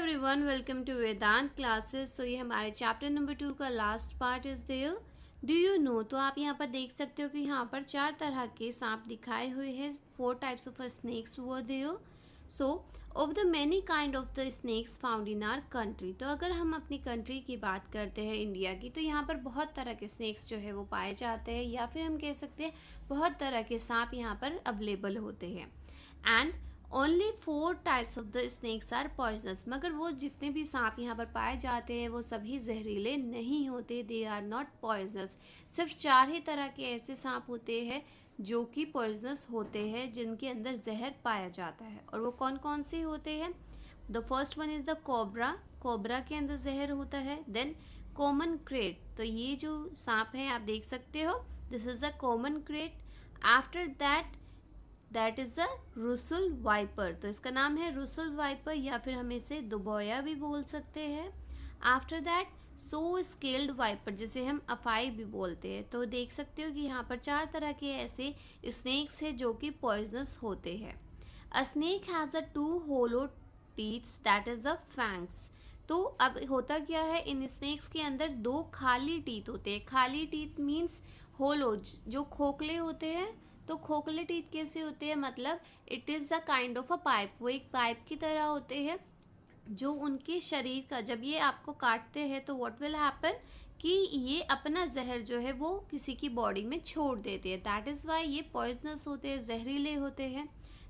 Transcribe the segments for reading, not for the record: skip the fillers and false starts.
Everyone, welcome to Vedant classes. ये हमारे chapter number 2 का last part is there. Do you know? तो आप यहाँ पर देख सकते हो कि यहाँ पर 4 तरह के सांप दिखाए हुए हैं। 4 types of snakes were there. So of the many kind of the snakes found in our country. तो अगर हम अपनी कंट्री की बात करते हैं, इंडिया की, तो यहाँ पर बहुत तरह के स्नेक्स जो है वो पाए जाते हैं, या फिर हम कह सकते हैं बहुत तरह के सांप यहाँ पर अवेलेबल होते हैं। And only 4 types of the snakes are poisonous. मगर वो जितने भी सांप यहाँ पर पाए जाते हैं वो सभी जहरीले नहीं होते। They are not poisonous. सिर्फ 4 ही तरह के ऐसे सांप होते हैं जो कि पॉइजनस होते हैं, जिनके अंदर जहर पाया जाता है। और वो कौन कौन से होते हैं? The first one is the cobra. Cobra के अंदर जहर होता है। Then common krait. तो ये जो सांप है आप देख सकते हो, this is the common krait. After that is a Russell viper. तो इसका नाम है रुसुल वाइपर, या फिर हम इसे दुबोया भी बोल सकते हैं। After that so scaled viper, जिसे हम अफाई भी बोलते हैं। तो देख सकते हो कि यहाँ पर 4 तरह के ऐसे स्नेक्स हैं जो कि पॉइजनस होते हैं। A snake has a 2 hollow teeths that is a fangs. तो अब होता क्या है, इन स्नेक्स के अंदर 2 खाली टीथ होते हैं। खाली टीथ मीन्स होलो, जो खोखले होते हैं। तो खोखले टीथ कैसे होते हैं? मतलब it is a kind of a pipe. वो एक पाइप की तरह होते हैं जो उनके शरीर का, जब ये आपको काटते हैं तो व्हाट विल हैपन कि ये अपना जहर जो है वो किसी की बॉडी में छोड़ देते हैं। दैट इज़ वाई ये पॉइजनस होते हैं, जहरीले होते हैं।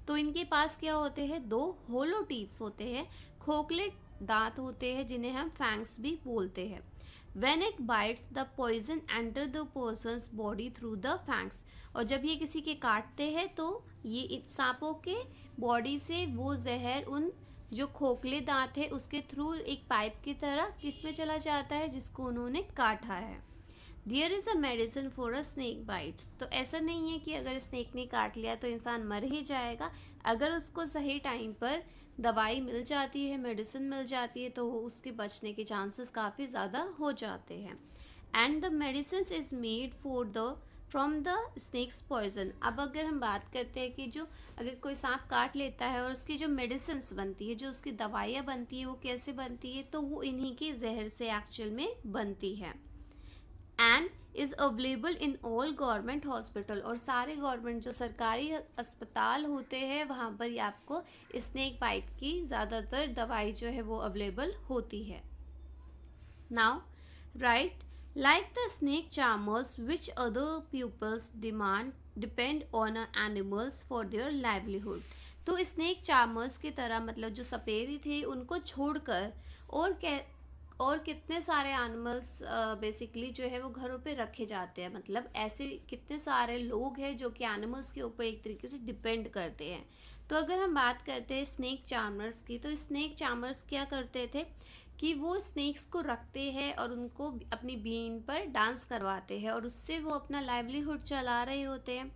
तो इनके पास क्या होते हैं? 2 होलो टीथ्स होते हैं, खोखले दांत होते हैं, जिन्हें हम फैंग्स भी बोलते हैं। When it bites, the poison enter the person's body through the fangs। और जब ये किसी के काटते हैं तो ये सांपों के बॉडी से वो जहर उन जो खोखले दांत है उसके थ्रू एक पाइप की तरह किस में चला जाता है, जिसको उन्होंने काटा है। There is a medicine for a snake bites. तो ऐसा नहीं है कि अगर स्नेक ने काट लिया तो इंसान मर ही जाएगा। अगर उसको सही टाइम पर दवाई मिल जाती है, मेडिसिन मिल जाती है, तो उसके बचने के चांसेस काफ़ी ज़्यादा हो जाते हैं। And the medicine is made for the from the snakes poison. अब अगर हम बात करते हैं कि जो अगर कोई सांप काट लेता है और उसकी जो मेडिसिन बनती है, जो उसकी दवाइयाँ बनती है, वो कैसे बनती है? तो वो इन्हीं के जहर से एक्चुअल में बनती है। And is available in all government hospital. और सारे गवर्नमेंट जो सरकारी अस्पताल होते हैं वहाँ पर ही आपको स्नेक बाइट की ज़्यादातर दवाई जो है वो अवेलेबल होती है। Now right, like the snake charmers, which other pupils depend on animals for their livelihood। तो स्नेक चार्मर्स की तरह, मतलब जो सपेरी थे, उनको छोड़कर और कितने सारे एनिमल्स बेसिकली जो है वो घरों पे रखे जाते हैं। मतलब ऐसे कितने सारे लोग हैं जो कि एनिमल्स के ऊपर एक तरीके से डिपेंड करते हैं। तो अगर हम बात करते हैं स्नेक चार्मर्स की, तो स्नेक चार्मर्स क्या करते थे कि वो स्नेक्स को रखते हैं और उनको अपनी बीन पर डांस करवाते हैं, और उससे वो अपना लाइवलीहुड चला रहे होते हैं।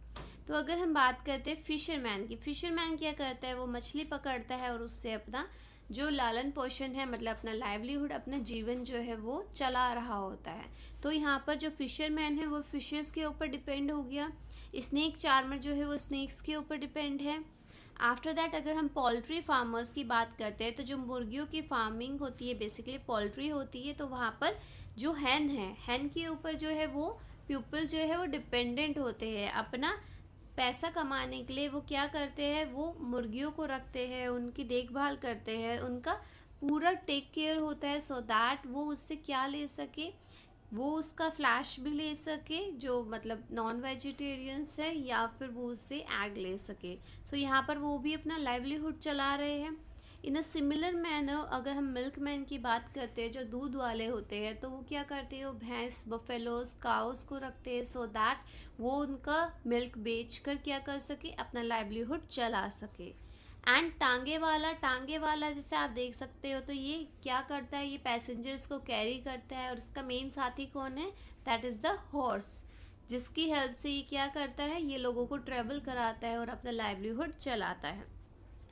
तो अगर हम बात करते हैं फिशरमैन की, फिशरमैन क्या करता है? वो मछली पकड़ता है और उससे अपना जो लालन पोषण है, मतलब अपना लाइवलीहुड, अपना जीवन जो है वो चला रहा होता है। तो यहाँ पर जो फिशरमैन है वो फिशेस के ऊपर डिपेंड हो गया। स्नेक चार्मर जो है वो स्नेक्स के ऊपर डिपेंड है। आफ्टर दैट अगर हम पोल्ट्री फार्मर्स की बात करते हैं, तो जो मुर्गियों की फार्मिंग होती है, बेसिकली पोल्ट्री होती है, तो वहाँ पर जो हैन है, हैन के ऊपर जो है वो पीपल जो है वो डिपेंडेंट होते हैं। अपना पैसा कमाने के लिए वो क्या करते हैं? वो मुर्गियों को रखते हैं, उनकी देखभाल करते हैं, उनका पूरा टेक केयर होता है, सो दैट वो उससे क्या ले सके? वो उसका फ्लैश भी ले सके, जो मतलब नॉन वेजिटेरियंस है, या फिर वो उससे एग ले सके। सो यहाँ पर वो भी अपना लाइवलीहुड चला रहे हैं। इन अ सिमिलर मैनर अगर हम मिल्क मैन की बात करते हैं, जो दूध वाले होते हैं, तो वो क्या करते हैं? वो भैंस, बफेलोज, काउस को रखते हैं, सो दैट वो उनका मिल्क बेच कर क्या कर सके? अपना लाइवलीहुड चला सके। एंड टांगे वाला जैसे आप देख सकते हो, तो ये क्या करता है? ये पैसेंजर्स को कैरी करता है, और इसका मेन साथी कौन है? दैट इज़ द हॉर्स, जिसकी हेल्प से ये क्या करता है? ये लोगों को ट्रेवल कराता है और अपना लाइवलीहुड चलाता है।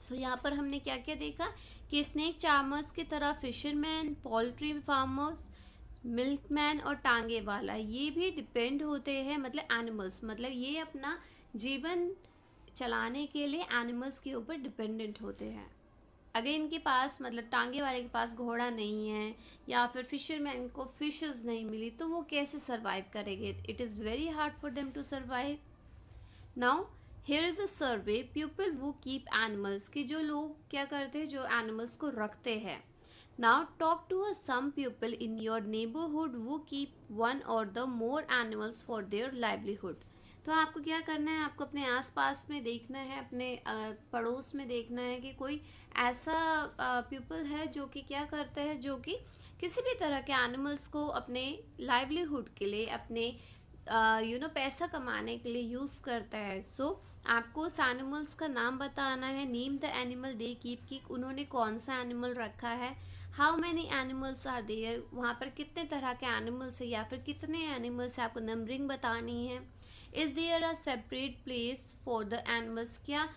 सो यहाँ पर हमने क्या क्या देखा कि स्नेक चार्मर्स की तरह फिशरमैन, पोल्ट्री फार्मर्स, मिल्कमैन और टांगे वाला, ये भी डिपेंड होते हैं, मतलब एनिमल्स, मतलब ये अपना जीवन चलाने के लिए एनिमल्स के ऊपर डिपेंडेंट होते हैं। अगर इनके पास मतलब टांगे वाले के पास घोड़ा नहीं है या फिर फिशरमैन को फिशेस नहीं मिली तो वो कैसे सरवाइव करेंगे? It is very hard for them to survive. Now here is a survey people who keep animals, कि जो लोग क्या करते हैं, जो एनिमल्स को रखते हैं। Now talk to a some people in your neighbourhood who keep one or the more animals for their livelihood. तो आपको क्या करना है, आपको अपने आसपास में देखना है, अपने पड़ोस में देखना है कि कोई ऐसा पीपल है जो कि क्या करता है, जो कि किसी भी तरह के एनिमल्स को अपने लाइवलीहुड के लिए, अपने पैसा कमाने के लिए यूज़ करता है। सो आपको उस एनिमल्स का नाम बताना है। Name the animal they keep, कि उन्होंने कौन सा एनिमल रखा है। How many animals are there, वहाँ पर कितने तरह के एनिमल्स है या फिर कितने एनिमल्स है, आपको नंबरिंग बतानी है। Is there a separate place for the animals, क्या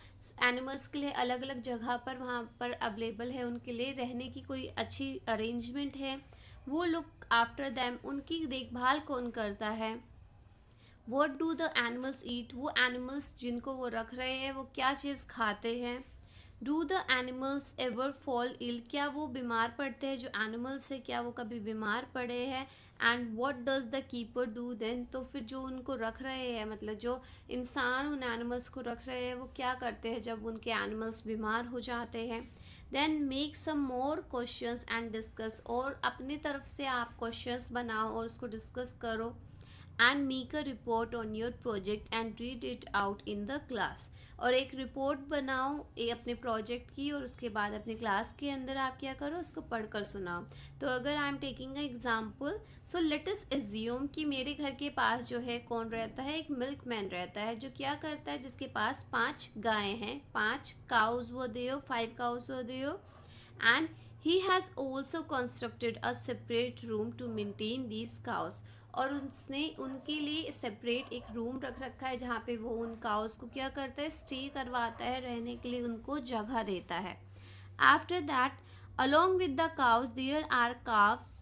एनिमल्स के लिए अलग अलग जगह पर वहाँ पर अवेलेबल है, उनके लिए रहने की कोई अच्छी अरेंजमेंट है। वो लुक आफ्टर दैम, उनकी देखभाल कौन करता है। What do the animals eat, वो एनिमल्स जिनको वो रख रहे हैं वो क्या चीज़ खाते हैं। Do the animals ever fall ill, क्या वो बीमार पड़ते हैं, जो एनिमल्स है क्या वो कभी बीमार पड़े हैं। And what does the keeper do then, तो फिर जो उनको रख रहे हैं, मतलब जो इंसान उन एनिमल्स को रख रहे हैं वो क्या करते हैं जब उनके एनिमल्स बीमार हो जाते हैं। Then make some more questions and discuss, और अपनी तरफ से आप क्वेश्चंस बनाओ और उसको डिस्कस करो। And make a report on your project and read it out in the class, और एक रिपोर्ट बनाओ अपने प्रोजेक्ट की, और उसके बाद अपने क्लास के अंदर आप क्या करो, उसको पढ़कर सुनाओ। तो अगर I am taking a example, so let us assume कि मेरे घर के पास जो है कौन रहता है, एक मिल्कमैन रहता है, जो क्या करता है, जिसके पास 5 गायें हैं, 5 काउज वो देयो, 5 काउज वो देयो। And he has also constructed a separate room to maintain these cows, और उसने उनके लिए सेपरेट एक रूम रख रखा है जहाँ पे वो उन काउस को क्या करता है, स्टे करवाता है, रहने के लिए उनको जगह देता है। After that along with the cows there are calves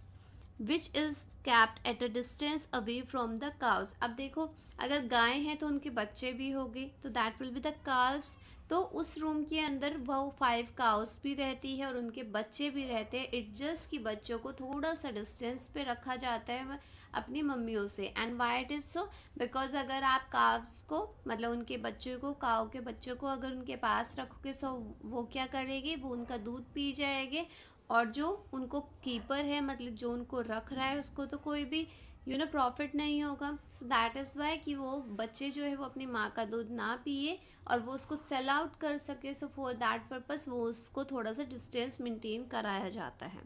which is kept at a distance away from the cows. अब देखो, अगर गाय हैं तो उनके बच्चे भी होंगे, तो that will be the cows. तो उस रूम के अंदर वो 5 काउस भी रहती है और उनके बच्चे भी रहते हैं। इट जस्ट कि बच्चों को थोड़ा सा डिस्टेंस पे रखा जाता है अपनी मम्मियों से। And why it is so, because अगर आप काव्स को, मतलब उनके बच्चों को, काव के बच्चों को अगर उनके पास रखोगे, सो वो क्या करेंगे, वो उनका दूध पी जाएंगे, और जो उनको कीपर है, मतलब जो उनको रख रहा है, उसको तो कोई भी प्रॉफिट नहीं होगा। सो दैट इज़ वाई कि वो बच्चे जो है वो अपनी माँ का दूध ना पिए और वो उसको सेल आउट कर सके। सो फॉर दैट पर्पस वो उसको थोड़ा सा डिस्टेंस मेंटेन कराया जाता है।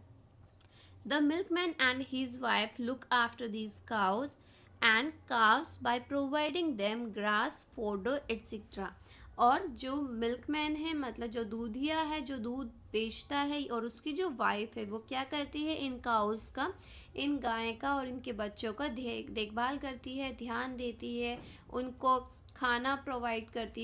The milkman and his wife look after these cows and calves by providing them grass, fodder, etc. और जो मिल्कमैन है, मतलब जो दूधिया है, जो दूध बेचता है, और उसकी जो वाइफ है वो क्या करती है, इन काउस का, इन गाय का और इनके बच्चों का देखभाल करती है, ध्यान देती है, उनको खाना प्रोवाइड करती है।